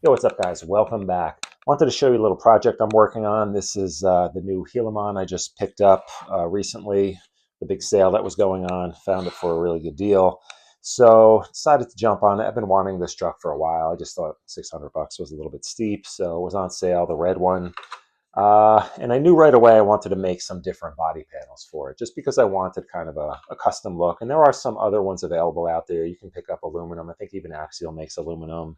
Yo, what's up, guys? Welcome back. Wanted to show you a little project I'm working on. This is the new Gilamon I just picked up recently. The big sale that was going on. Found it for a really good deal. So decided to jump on it. I've been wanting this truck for a while. I just thought 600 bucks was a little bit steep. So it was on sale, the red one. And I knew right away I wanted to make some different body panels for it, just because I wanted kind of a custom look. And there are some other ones available out there. You can pick up aluminum. I think even Axial makes aluminum.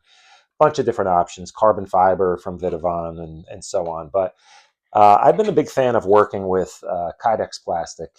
Bunch of different options, carbon fiber from Vitavon and so on. But I've been a big fan of working with Kydex plastic.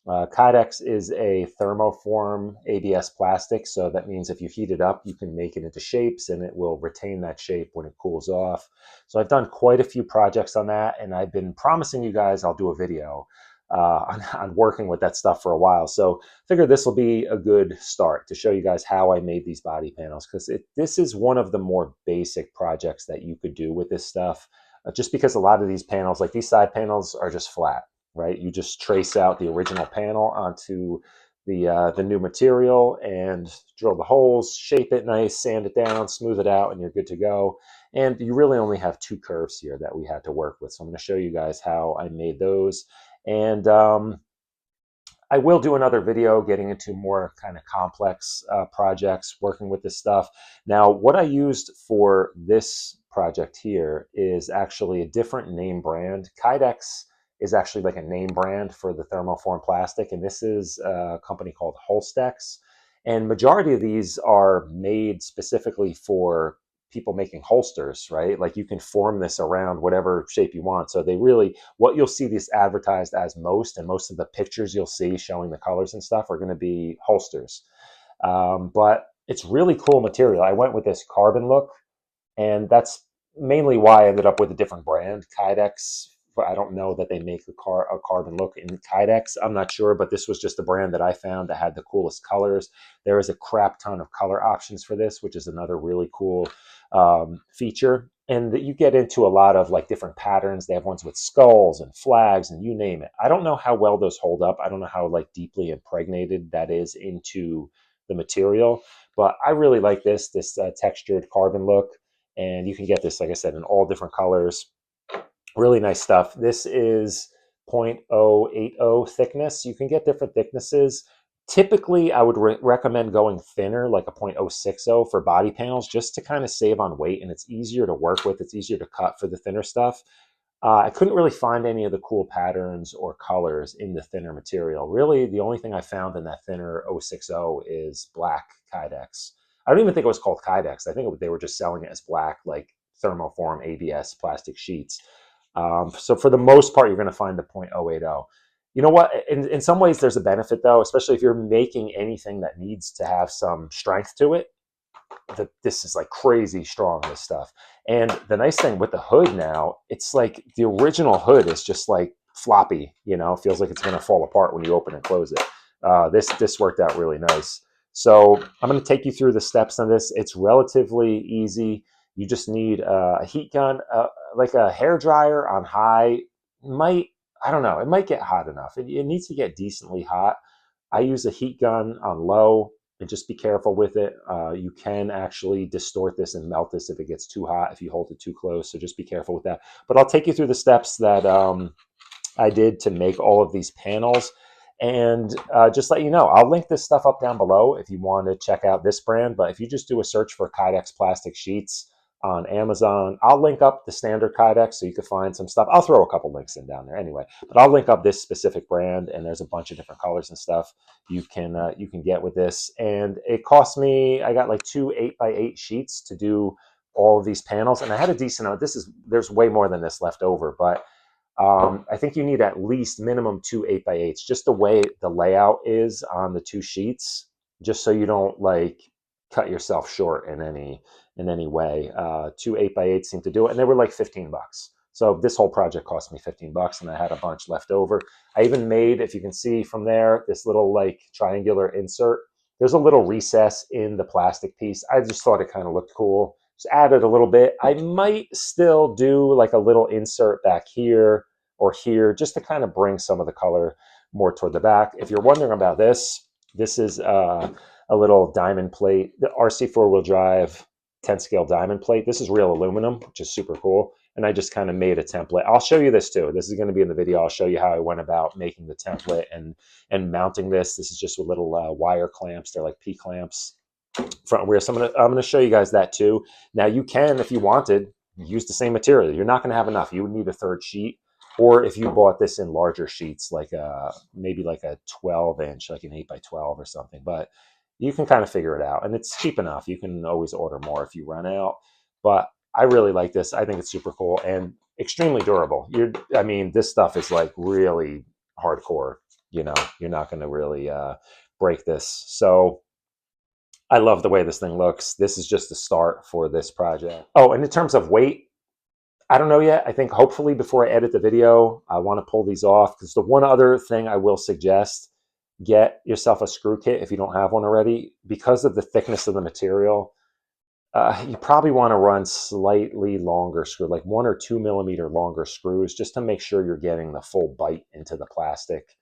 Kydex is a thermoform ABS plastic, so that means if you heat it up, you can make it into shapes and it will retain that shape when it cools off. So I've done quite a few projects on that, and I've been promising you guys I'll do a video on working with that stuff for a while. So I figured this will be a good start to show you guys how I made these body panels, because this is one of the more basic projects that you could do with this stuff. Just because a lot of these panels, like these side panels, are just flat, right? You just trace out the original panel onto the new material and drill the holes, shape it nice, sand it down, smooth it out, and you're good to go. And you really only have two curves here that we had to work with. So I'm going to show you guys how I made those. And I will do another video getting into more kind of complex projects working with this stuff. Now, what I used for this project here is actually a different name brand. Kydex is actually like a name brand for the thermoform plastic, and this is a company called Holstex. And majority of these are made specifically for people making holsters, right? Like you can form this around whatever shape you want. So they really, what you'll see this advertised as most, and most of the pictures you'll see showing the colors and stuff are going to be holsters. But it's really cool material. I went with this carbon look, and that's mainly why I ended up with a different brand, Kydex. I don't know that they make a carbon look in Kydex. I'm not sure, but this was just the brand that I found that had the coolest colors. There is a crap ton of color options for this, which is another really cool feature. And you get into a lot of like different patterns. They have ones with skulls and flags and you name it. I don't know how well those hold up. I don't know how like deeply impregnated that is into the material, but I really like this textured carbon look. And you can get this, like I said, in all different colors. Really nice stuff. This is 0.080 thickness. You can get different thicknesses. Typically, I would recommend going thinner, like a 0.060 for body panels, just to kind of save on weight, and it's easier to work with. It's easier to cut for the thinner stuff. I couldn't really find any of the cool patterns or colors in the thinner material. Really, the only thing I found in that thinner 060 is black Kydex. I don't even think it was called Kydex. I think they were just selling it as black, like thermoform ABS plastic sheets. So for the most part, you're going to find the 0.080. You know what? In some ways, there's a benefit, though, especially if you're making anything that needs to have some strength to it. This is like crazy strong, this stuff. And the nice thing with the hood now, it's like the original hood is just like floppy, you know, feels like it's going to fall apart when you open and close it. This worked out really nice. So I'm going to take you through the steps on this. It's relatively easy. You just need a heat gun, like a hair dryer on high. I don't know, it might get hot enough. It needs to get decently hot. I use a heat gun on low, and just be careful with it. You can actually distort this and melt this if it gets too hot, if you hold it too close. So just be careful with that. But I'll take you through the steps that I did to make all of these panels. And just let you know, I'll link this stuff up down below if you want to check out this brand. But if you just do a search for Kydex plastic sheets on Amazon, I'll link up the standard Kydex so you can find some stuff. I'll throw a couple links in down there anyway, but I'll link up this specific brand, and there's a bunch of different colors and stuff you can get with this. And it cost me, I got like 2 8x8 sheets to do all of these panels, and I had a decent amount. There's way more than this left over, but I think you need at least minimum 2 8x8s, just the way the layout is on the two sheets, just so you don't like cut yourself short in any way. 2 8x8s seem to do it, and they were like 15 bucks. So this whole project cost me 15 bucks, and I had a bunch left over. I even made, if you can see from there, this little like triangular insert. There's a little recess in the plastic piece. I just thought it kind of looked cool. Just added a little bit. I might still do like a little insert back here or here, just to kind of bring some of the color more toward the back. If you're wondering about this, this is a little diamond plate, the RC four-wheel drive 10 scale diamond plate. This is real aluminum, which is super cool. And I just kind of made a template. I'll show you this too. This is going to be in the video. I'll show you how I went about making the template and mounting this. This is just with little wire clamps. They're like P clamps front rear. So I'm gonna show you guys that too. Now you can, if you wanted, use the same material. You're not going to have enough. You would need a third sheet. Or if you bought this in larger sheets, like maybe like a 12-inch, like an 8x12 or something. But you can kind of figure it out. And it's cheap enough. You can always order more if you run out. But I really like this. I think it's super cool and extremely durable. I mean, this stuff is like really hardcore. You know, you're not going to really break this. So I love the way this thing looks. This is just the start for this project. Oh, and in terms of weight, I don't know yet. I think hopefully before I edit the video, I want to pull these off, because the one other thing I will suggest, get yourself a screw kit if you don't have one already. Because of the thickness of the material, you probably want to run slightly longer screw, like 1 or 2 millimeter longer screws, just to make sure you're getting the full bite into the plastic.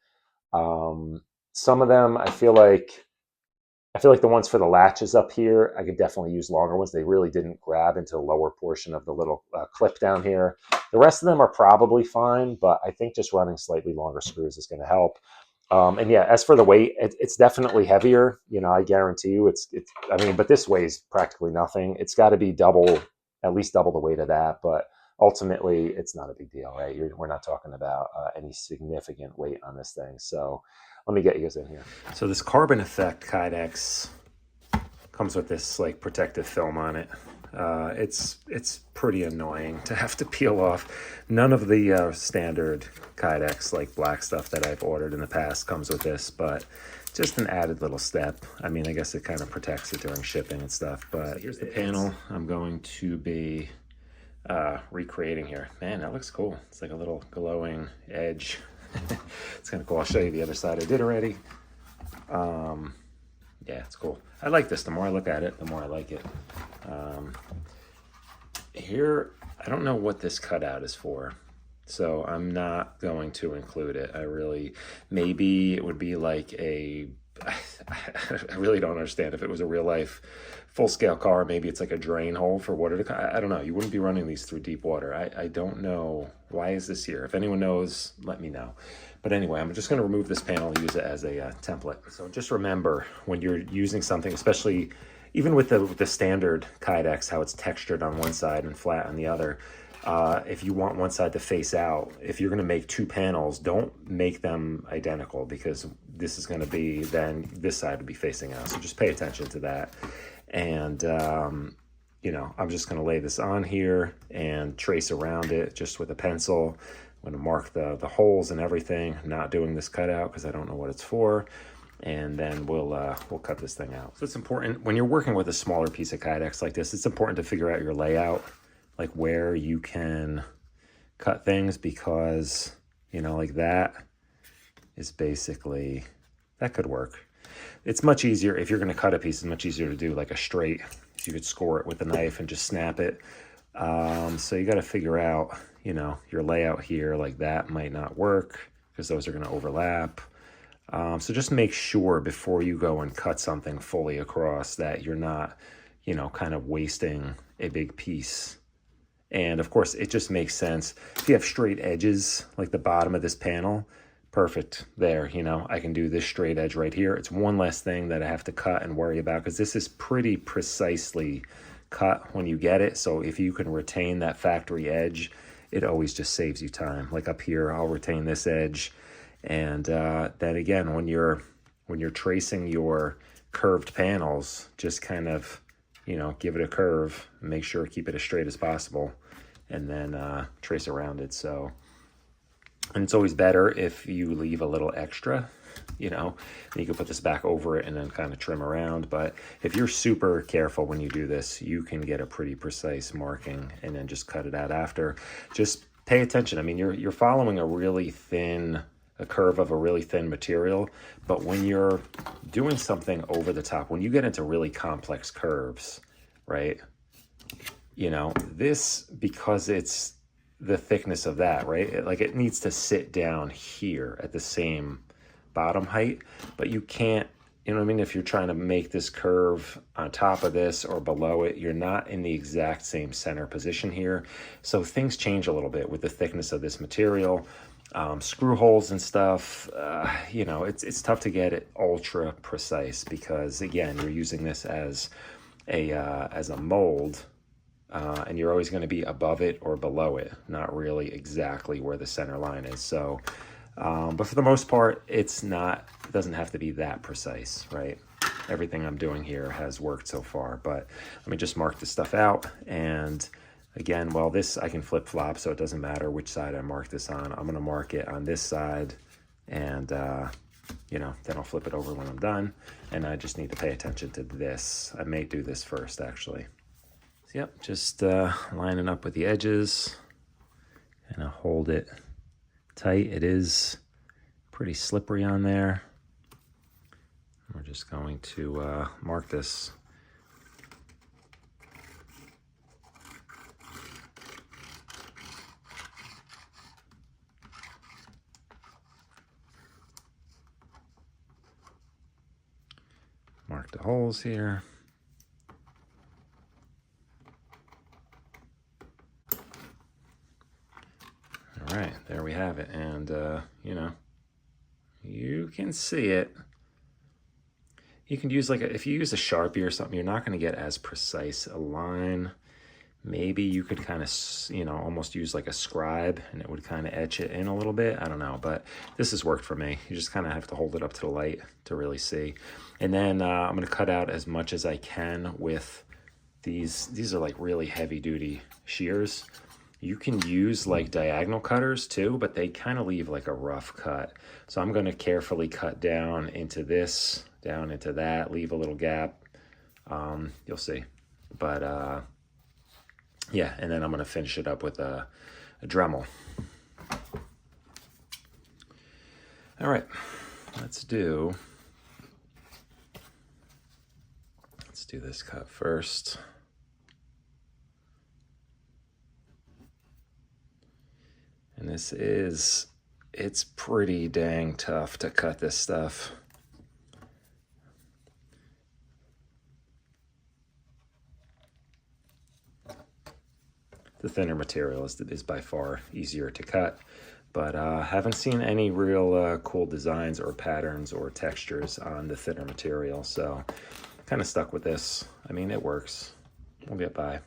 Some of them, I feel like the ones for the latches up here, I could definitely use longer ones. They really didn't grab into the lower portion of the little clip down here. The rest of them are probably fine, but I think just running slightly longer screws is going to help. And yeah, as for the weight, it's definitely heavier. You know, I guarantee you I mean, but this weighs practically nothing. It's got to be at least double the weight of that. But ultimately, it's not a big deal, right? We're not talking about any significant weight on this thing. So let me get you guys in here. So this Carbon Effect Kydex comes with this like protective film on it. It's pretty annoying to have to peel off. None of the standard Kydex like black stuff that I've ordered in the past comes with this, but just an added little step. I mean, I guess it kind of protects it during shipping and stuff. But here's the panel I'm going to be recreating here. Man, that looks cool. It's like a little glowing edge. It's kind of cool. I'll show you the other side I did already. Yeah, it's cool. I like this. The more I look at it, the more I like it. Here, I don't know what this cutout is for, so I'm not going to include it. Maybe it would be like I really don't understand. If it was a real life full-scale car, maybe it's like a drain hole for water to, I don't know. You wouldn't be running these through deep water. I don't know. Why is this here? If anyone knows, let me know. But anyway, I'm just going to remove this panel and use it as a template. So just remember, when you're using something, especially even with the standard Kydex, how it's textured on one side and flat on the other, if you want one side to face out, if you're going to make two panels, don't make them identical, because this is going to be, then this side will be facing out. So just pay attention to that. And you know, I'm just going to lay this on here and trace around it just with a pencil. I'm going to mark the holes and everything. I'm not doing this cutout because I don't know what it's for. And then we'll cut this thing out. So it's important when you're working with a smaller piece of Kydex like this, it's important to figure out your layout, like where you can cut things, because, you know, like that is basically, that could work. It's much easier if you're going to cut a piece. It's much easier to do like a straight. You could score it with a knife and just snap it. So you got to figure out, you know, your layout here. Like that might not work because those are going to overlap. So just make sure before you go and cut something fully across that you're not, you know, kind of wasting a big piece. And of course, it just makes sense. If you have straight edges, like the bottom of this panel, perfect there. You know, I can do this straight edge right here. It's one less thing that I have to cut and worry about, because this is pretty precisely cut when you get it. So if you can retain that factory edge, it always just saves you time. Like up here, I'll retain this edge. And then again, when you're tracing your curved panels, just kind of, you know, give it a curve, make sure keep it as straight as possible, and then trace around it. So, and it's always better if you leave a little extra, you know, and you can put this back over it and then kind of trim around. But if you're super careful when you do this, you can get a pretty precise marking and then just cut it out after. Just pay attention. I mean, you're following a curve of a really thin material, but when you're doing something over the top, when you get into really complex curves, right, you know, this, because it's the thickness of that, right, it needs to sit down here at the same bottom height, but you can't you know what I mean? If you're trying to make this curve on top of this or below it, you're not in the exact same center position here. So things change a little bit with the thickness of this material. Screw holes and stuff, you know, it's tough to get it ultra precise because, again, you're using this as a mold, and you're always going to be above it or below it, not really exactly where the center line is. So, but for the most part, it doesn't have to be that precise, right? Everything I'm doing here has worked so far, but let me just mark this stuff out. And again, well, this I can flip-flop, so it doesn't matter which side I mark this on. I'm going to mark it on this side, and you know, then I'll flip it over when I'm done. And I just need to pay attention to this. I may do this first, actually. So, yep, just lining up with the edges, and I'll hold it tight. It is pretty slippery on there. We're just going to mark this. Mark the holes here. All right, there we have it. And, you know, you can see it. You can use if you use a Sharpie or something, you're not going to get as precise a line. Maybe you could kind of, you know, almost use like a scribe and it would kind of etch it in a little bit. I don't know, but this has worked for me. You just kind of have to hold it up to the light to really see. And then I'm going to cut out as much as I can with these. These are like really heavy duty shears. You can use like diagonal cutters too, but they kind of leave like a rough cut. So I'm going to carefully cut down into this, down into that, leave a little gap. You'll see. But yeah, and then I'm going to finish it up with a Dremel. All right, let's do this cut first. And it's pretty dang tough to cut this stuff. The thinner material is by far easier to cut, but haven't seen any real cool designs or patterns or textures on the thinner material, so kind of stuck with this. I mean, it works. We'll get by.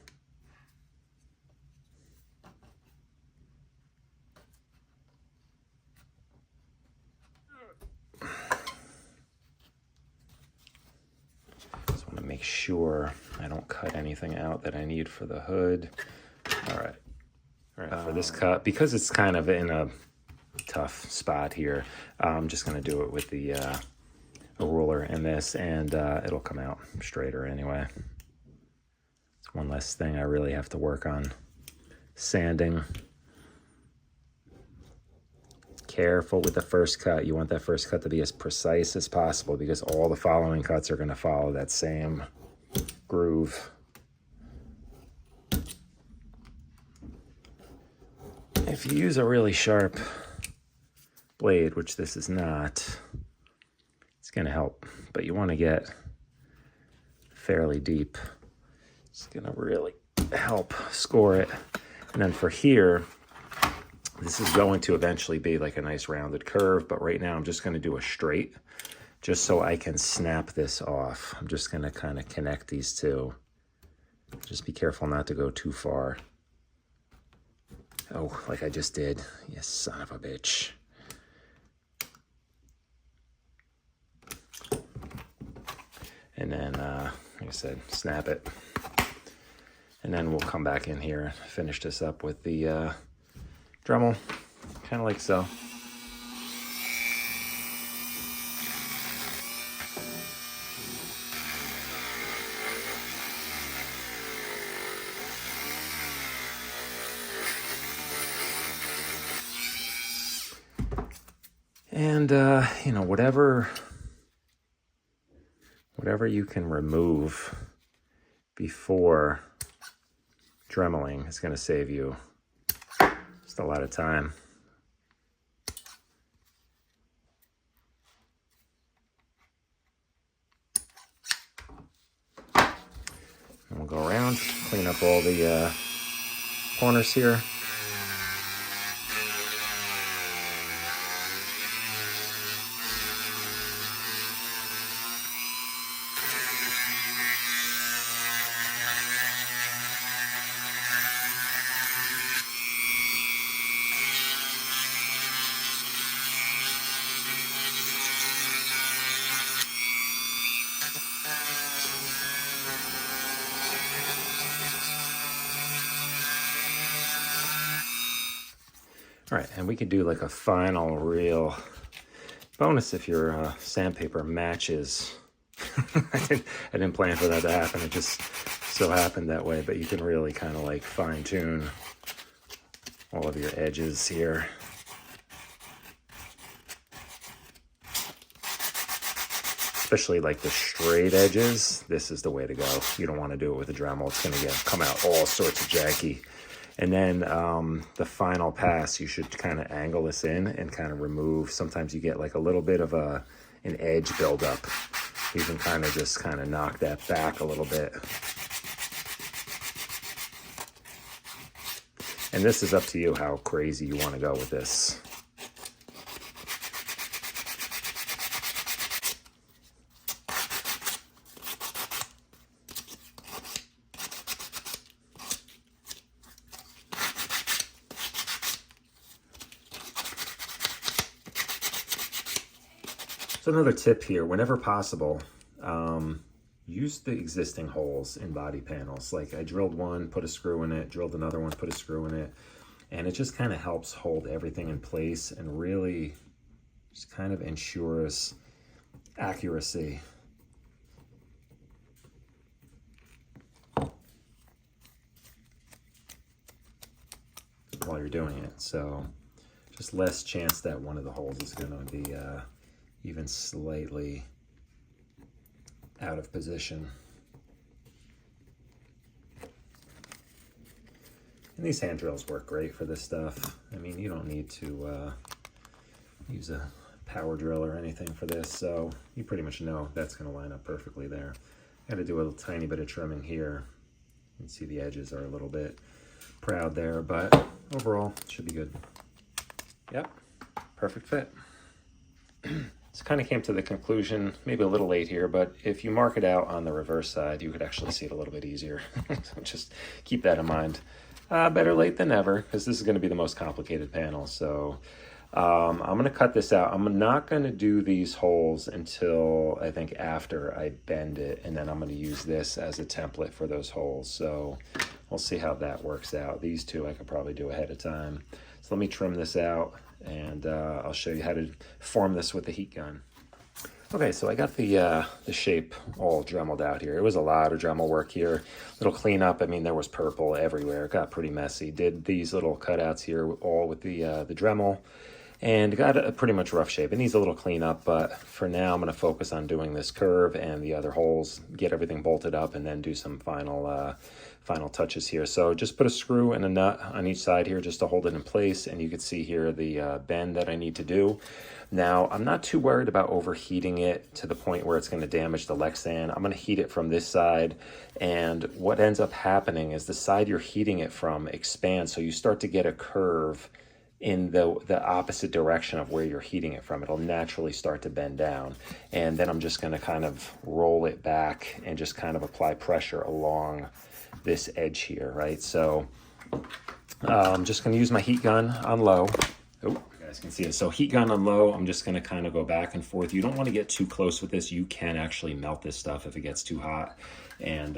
Just want to make sure I don't cut anything out that I need for the hood. All right. For this cut, because it's kind of in a tough spot here, I'm just going to do it with the a ruler in this, and it'll come out straighter anyway. It's one less thing I really have to work on sanding. Careful with the first cut. You want that first cut to be as precise as possible because all the following cuts are going to follow that same groove. If you use a really sharp blade, which this is not, it's going to help, but you want to get fairly deep. It's going to really help score it. And then for here, this is going to eventually be like a nice rounded curve, but right now I'm just going to do a straight just so I can snap this off. I'm just going to kind of connect these two. Just be careful not to go too far. Oh, like I just did. You son of a bitch. And then, like I said, snap it. And then we'll come back in here and finish this up with the Dremel, kind of like so. And, you know, whatever you can remove before dremeling is going to save you just a lot of time. around, clean up all the corners here. All right, and we could do like a final real bonus if your sandpaper matches. I didn't plan for that to happen. It just so happened that way, but you can really kind of like fine tune all of your edges here. Especially like the straight edges, this is the way to go. You don't want to do it with a Dremel. It's going to come out all sorts of janky. And then the final pass, you should kind of angle this in and kind of remove. Sometimes you get like a little bit of an edge buildup. You can kind of just kind of knock that back a little bit. And this is up to you how crazy you want to go with this. So another tip here, whenever possible, use the existing holes in body panels. Like I drilled one, put a screw in it, drilled another one, put a screw in it, and it just kind of helps hold everything in place and really just kind of ensures accuracy. While you're doing it. So just less chance that one of the holes is going to be even slightly out of position. And these hand drills work great for this stuff. I mean, you don't need to use a power drill or anything for this, so you pretty much know that's going to line up perfectly there. I got to do a tiny bit of trimming here. You can see the edges are a little bit proud there, but overall, it should be good. Yep, perfect fit. So kind of came to the conclusion, maybe a little late here, but if you mark it out on the reverse side, you could actually see it a little bit easier. So just keep that in mind. Better late than never, because this is going to be the most complicated panel. So I'm going to cut this out. I'm not going to do these holes until I think after I bend it, and then I'm going to use this as a template for those holes. So we'll see how that works out. These two I could probably do ahead of time. So let me trim this out, and I'll show you how to form this with the heat gun. Okay, so I got the shape all dremeled out here. It was a lot of Dremel work here. Little cleanup. I mean, there was purple everywhere. It got pretty messy. Did these little cutouts here all with the Dremel, and got a pretty much rough shape. It needs a little cleanup, but for now I'm going to focus on doing this curve and the other holes, get everything bolted up, and then do some final touches here. So just put a screw and a nut on each side here just to hold it in place, and you can see here the bend that I need to do. Now, I'm not too worried about overheating it to the point where it's going to damage the Lexan. I'm going to heat it from this side, and what ends up happening is the side you're heating it from expands, so you start to get a curve in the opposite direction of where you're heating it from. It'll naturally start to bend down, and then I'm just going to kind of roll it back and just kind of apply pressure along this edge here, right? So I'm just going to use my heat gun on low. Oh, you guys can see it. So heat gun on low, I'm just going to kind of go back and forth. You don't want to get too close with this. You can actually melt this stuff if it gets too hot, and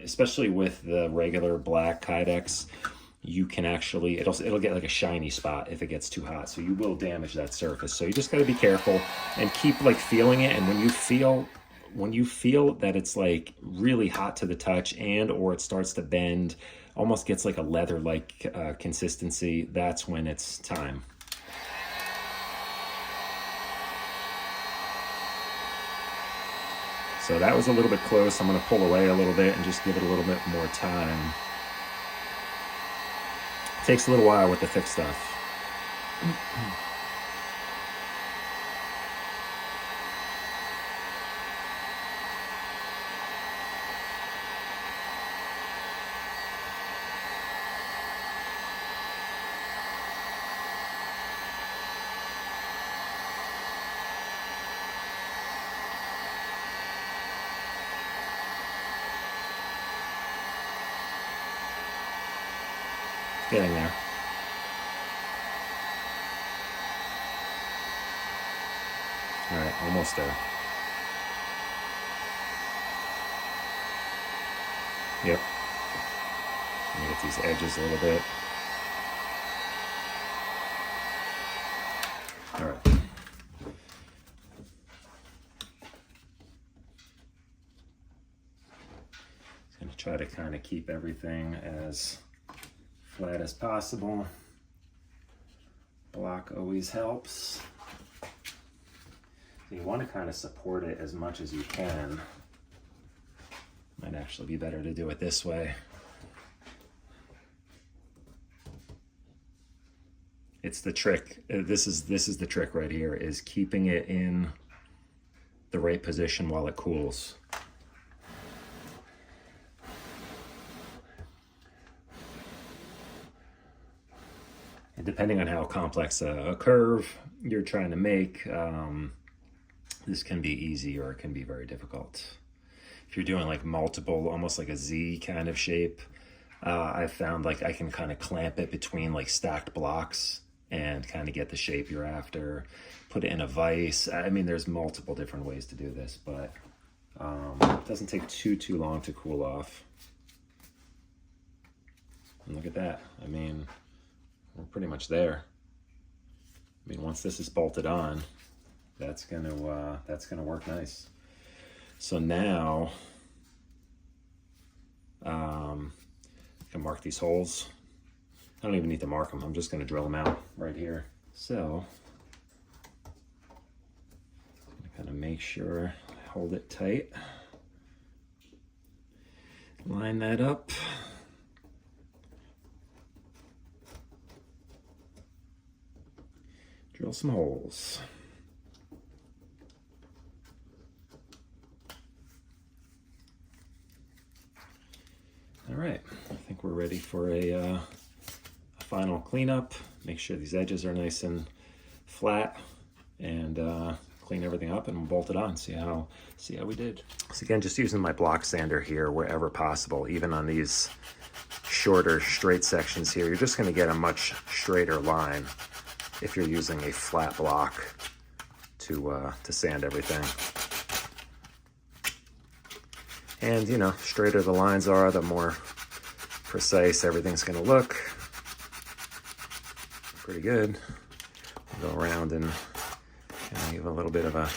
especially with the regular black Kydex, you can actually, it'll get like a shiny spot if it gets too hot, so you will damage that surface. So you just got to be careful and keep like feeling it, and when you feel that it's like really hot to the touch and or it starts to bend, almost gets like a leather-like consistency, that's when it's time. So that was a little bit close. I'm going to pull away a little bit and just give it a little bit more time. Takes a little while with the thick stuff. Getting there. All right, almost there. Yep. Let me get these edges a little bit. All right. Just going to try to kind of keep everything as flat as possible. Block always helps. So you want to kind of support it as much as you can. Might actually be better to do it this way. It's the trick. This is the trick right here, is keeping it in the right position while it cools. And depending on how complex a curve you're trying to make, this can be easy or it can be very difficult. If you're doing like multiple, almost like a Z kind of shape, I've found like I can kind of clamp it between like stacked blocks and kind of get the shape you're after, put it in a vise. I mean, there's multiple different ways to do this, but it doesn't take too long to cool off. And look at that. I mean, we're pretty much there. I mean, once this is bolted on, that's gonna work nice. So now I can mark these holes. I don't even need to mark them. I'm just going to drill them out right here. So I'm kind of make sure I hold it tight. Line that up. Drill some holes. All right, I think we're ready for a final cleanup. Make sure these edges are nice and flat, and clean everything up, and we'll bolt it on. See how we did. So again, just using my block sander here wherever possible, even on these shorter straight sections here. You're just going to get a much straighter line if you're using a flat block to sand everything. And you know, straighter the lines are, the more precise everything's going to look. Pretty good. We'll go around and give a little bit of a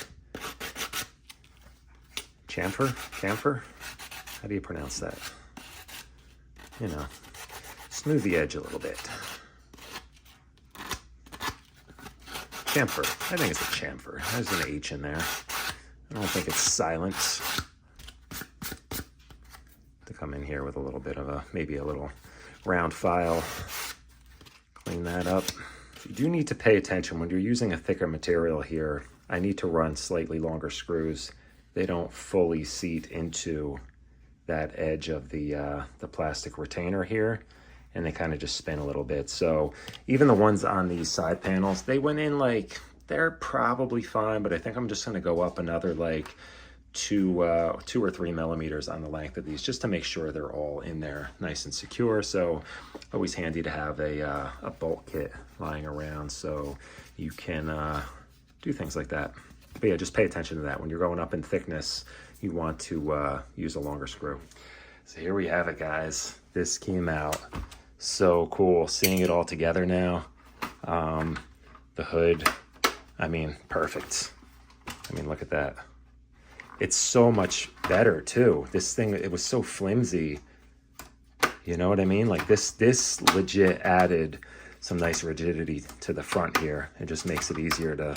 chamfer. How do you pronounce that? You know, smooth the edge a little bit. Chamfer. I think it's a chamfer. There's an H in there. I don't think it's silent. To come in here with a little bit of maybe a little round file. Clean that up. You do need to pay attention when you're using a thicker material here. I need to run slightly longer screws. They don't fully seat into that edge of the plastic retainer here, and they kind of just spin a little bit. So even the ones on these side panels, they went in like, they're probably fine, but I think I'm just going to go up another like 2 or 3 millimeters on the length of these, just to make sure they're all in there nice and secure. So always handy to have a bolt kit lying around so you can do things like that. But yeah, just pay attention to that. When you're going up in thickness, you want to use a longer screw. So here we have it, guys. This came out so cool. Seeing it all together now. The hood, I mean, perfect. I mean, look at that. It's so much better too. This thing, it was so flimsy. You know what I mean? Like this legit added some nice rigidity to the front here. It just makes it easier to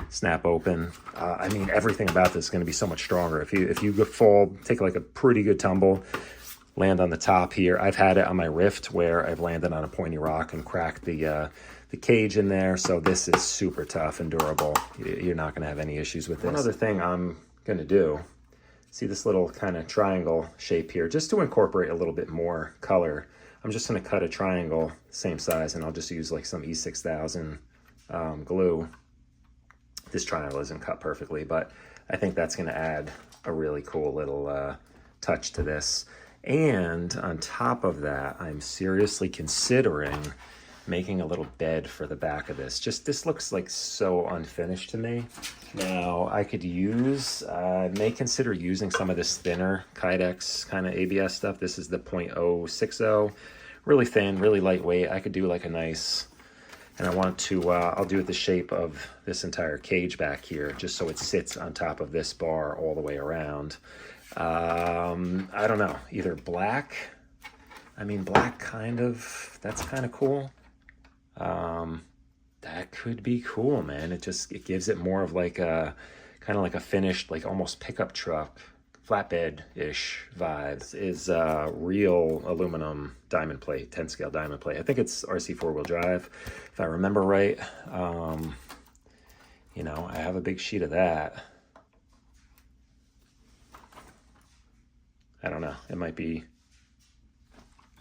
snap open. I mean, everything about this is going to be so much stronger. If you fall, take like a pretty good tumble, land on the top here. I've had it on my Rift where I've landed on a pointy rock and cracked the cage in there. So this is super tough and durable. You're not going to have any issues with this. One other thing I'm going to do, see this little kind of triangle shape here, just to incorporate a little bit more color. I'm just going to cut a triangle same size, and I'll just use like some E6000 glue. This triangle isn't cut perfectly, but I think that's going to add a really cool little touch to this. And on top of that, I'm seriously considering making a little bed for the back of this. Just this looks like so unfinished to me. Now I could use, I may consider using some of this thinner Kydex kind of ABS stuff. This is the .060, really thin, really lightweight. I could do like a nice, and I want to, I'll do it the shape of this entire cage back here, just so it sits on top of this bar all the way around. I don't know, either black, I mean black kind of, that's kind of cool. That could be cool, man. It gives it more of like a, kind of like a finished, like almost pickup truck, flatbed-ish vibe. This is real aluminum diamond plate, 10 scale diamond plate. I think it's RC 4-wheel drive, if I remember right. You know, I have a big sheet of that. I don't know. It might be,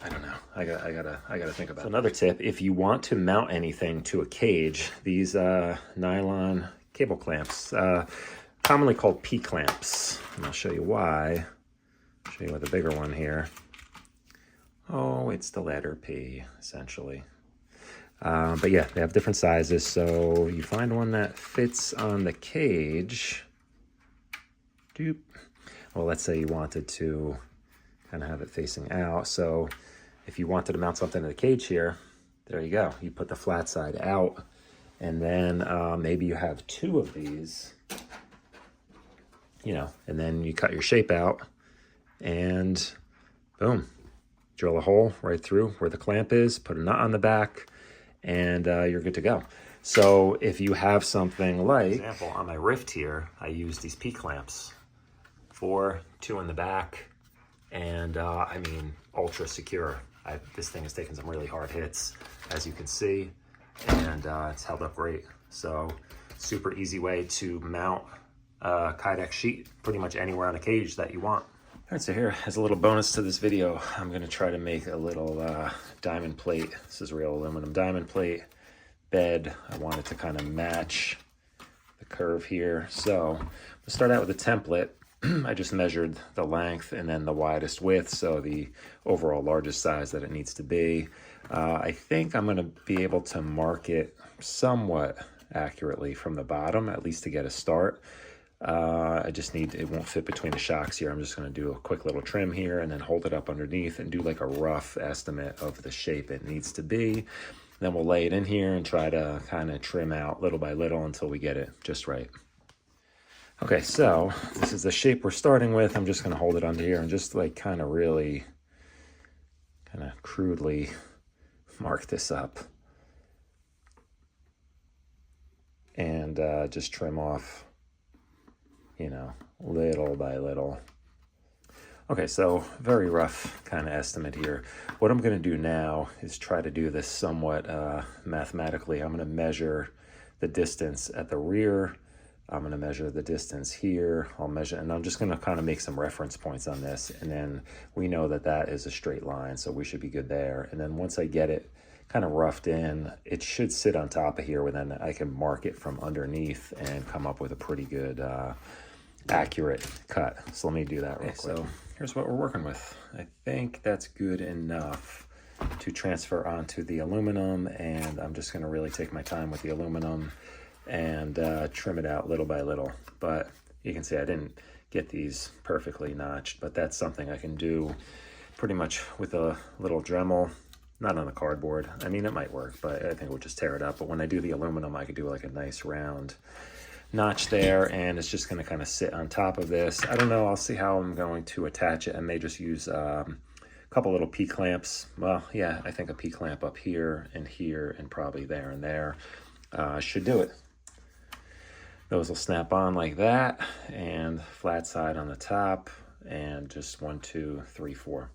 I don't know. I gotta think about it. Another tip, if you want to mount anything to a cage, these nylon cable clamps, commonly called P-clamps, and I'll show you why. I'll show you with a bigger one here. Oh, it's the letter P, essentially. But yeah, they have different sizes, so you find one that fits on the cage. Doop. Well, let's say you wanted to kind of have it facing out. So if you wanted to mount something to the cage here, there you go. You put the flat side out, and then maybe you have two of these, you know, and then you cut your shape out and boom, drill a hole right through where the clamp is, put a nut on the back, and you're good to go. So if you have something like, for example, on my Rift here, I use these P-clamps. 4, 2 in the back, and I mean, ultra secure. This thing has taken some really hard hits, as you can see, and it's held up great. So super easy way to mount a Kydex sheet pretty much anywhere on a cage that you want. All right, so here, as a little bonus to this video, I'm gonna try to make a little diamond plate. This is real aluminum diamond plate bed. I want it to kind of match the curve here. So we'll start out with a template. I just measured the length and then the widest width, so the overall largest size that it needs to be. I think I'm going to be able to mark it somewhat accurately from the bottom, at least to get a start. I just need, it won't fit between the shocks here. I'm just going to do a quick little trim here and then hold it up underneath and do like a rough estimate of the shape it needs to be. Then we'll lay it in here and try to kind of trim out little by little until we get it just right. Okay, so this is the shape we're starting with. I'm just going to hold it under here and just like kind of really kind of crudely mark this up. And just trim off, you know, little by little. Okay, so very rough kind of estimate here. What I'm going to do now is try to do this somewhat mathematically. I'm going to measure the distance at the rear. I'm going to measure the distance here. I'll measure, and I'm just going to kind of make some reference points on this. And then we know that that is a straight line, so we should be good there. And then once I get it kind of roughed in, it should sit on top of here, where then I can mark it from underneath and come up with a pretty good accurate cut. So let me do that real quick. So here's what we're working with. I think that's good enough to transfer onto the aluminum, and I'm just going to really take my time with the aluminum and trim it out little by little. But you can see I didn't get these perfectly notched, but that's something I can do pretty much with a little Dremel, not on the cardboard. I mean, it might work, but I think we'll just tear it up. But when I do the aluminum, I could do like a nice round notch there, and it's just gonna kind of sit on top of this. I don't know, I'll see how I'm going to attach it. I may just use a couple little P-clamps. Well, yeah, I think a P-clamp up here, and probably there and there should do it. Those will snap on like that, and flat side on the top, and just 1, 2, 3, 4.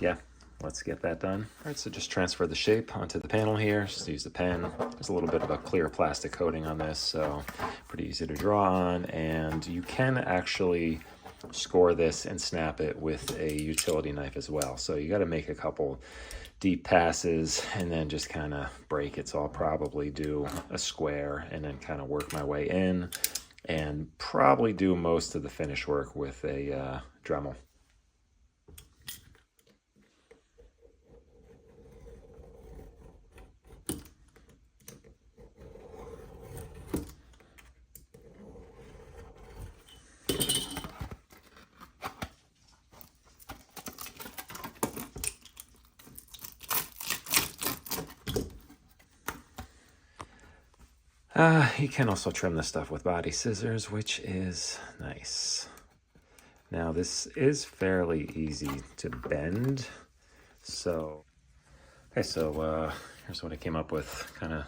Yeah, let's get that done. All right, so just transfer the shape onto the panel here. Just use the pen. There's a little bit of a clear plastic coating on this, so pretty easy to draw on. And you can actually score this and snap it with a utility knife as well. So you got to make a couple deep passes and then just kind of break it. So I'll probably do a square and then kind of work my way in, and probably do most of the finish work with a Dremel. You can also trim this stuff with body scissors, which is nice. Now this is fairly easy to bend. So, okay, so here's what I came up with, kind of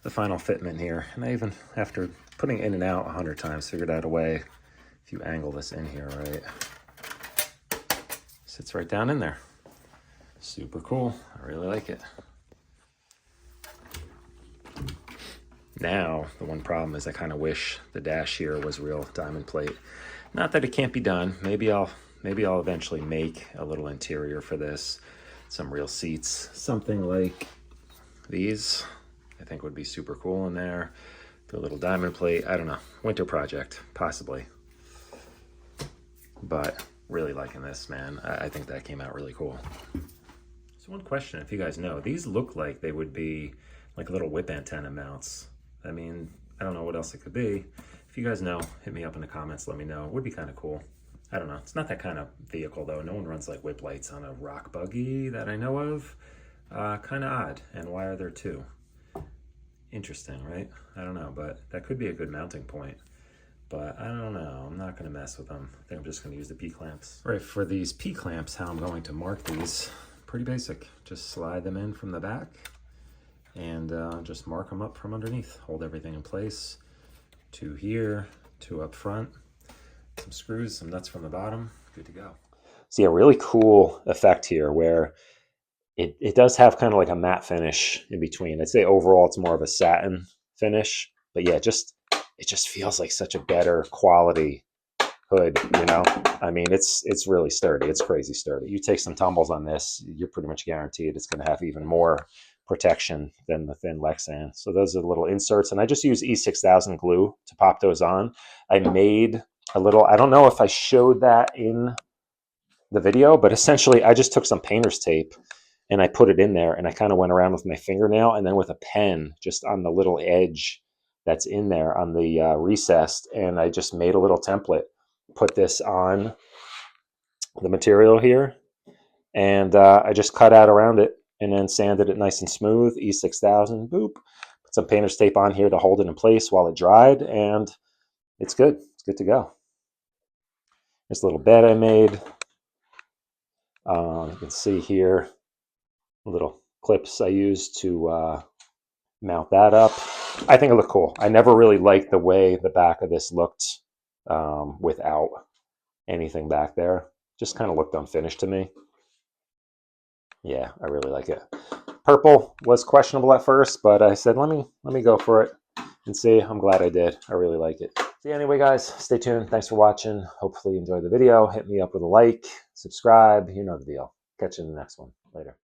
the final fitment here. And I even, after putting it in and out 100 times, figured out a way, if you angle this in here, right, sits right down in there. Super cool. I really like it. Now, the one problem is I kind of wish the dash here was real diamond plate. Not that it can't be done. Maybe I'll eventually make a little interior for this. Some real seats. Something like these, I think would be super cool in there. The little diamond plate. I don't know. Winter project, possibly. But really liking this, man. I think that came out really cool. So one question, if you guys know, these look like they would be like little whip antenna mounts. I mean, I don't know what else it could be. If you guys know, hit me up in the comments, let me know. It would be kind of cool. I don't know. It's not that kind of vehicle, though. No one runs like whip lights on a rock buggy that I know of. Kind of odd. And why are there two? Interesting, right? I don't know, but that could be a good mounting point. But I don't know. I'm not going to mess with them. I think I'm just going to use the P-clamps. All right, for these P-clamps, how I'm going to mark these, pretty basic. Just slide them in from the back and just mark them up from underneath. Hold everything in place. 2 here, 2 up front. Some screws, some nuts from the bottom. Good to go. See, a really cool effect here where it does have kind of like a matte finish in between. I'd say overall it's more of a satin finish. But yeah, it just feels like such a better quality hood, you know? I mean, it's really sturdy. It's crazy sturdy. You take some tumbles on this, you're pretty much guaranteed it's going to have even more protection than the thin Lexan. So those are the little inserts. And I just use E6000 glue to pop those on. I made a little, I don't know if I showed that in the video, but essentially I just took some painter's tape and I put it in there and I kind of went around with my fingernail and then with a pen just on the little edge that's in there on the recessed, and I just made a little template. Put this on the material here, and I just cut out around it and then sanded it nice and smooth. E6000, boop. Put some painter's tape on here to hold it in place while it dried, and it's good. It's good to go. This little bed I made. You can see here little clips I used to mount that up. I think it looked cool. I never really liked the way the back of this looked without anything back there. Just kind of looked unfinished to me. Yeah, I really like it. Purple was questionable at first, but I said, let me go for it and see. I'm glad I did. I really like it. So anyway, guys, stay tuned. Thanks for watching. Hopefully you enjoyed the video. Hit me up with a like, subscribe. You know the deal. Catch you in the next one. Later.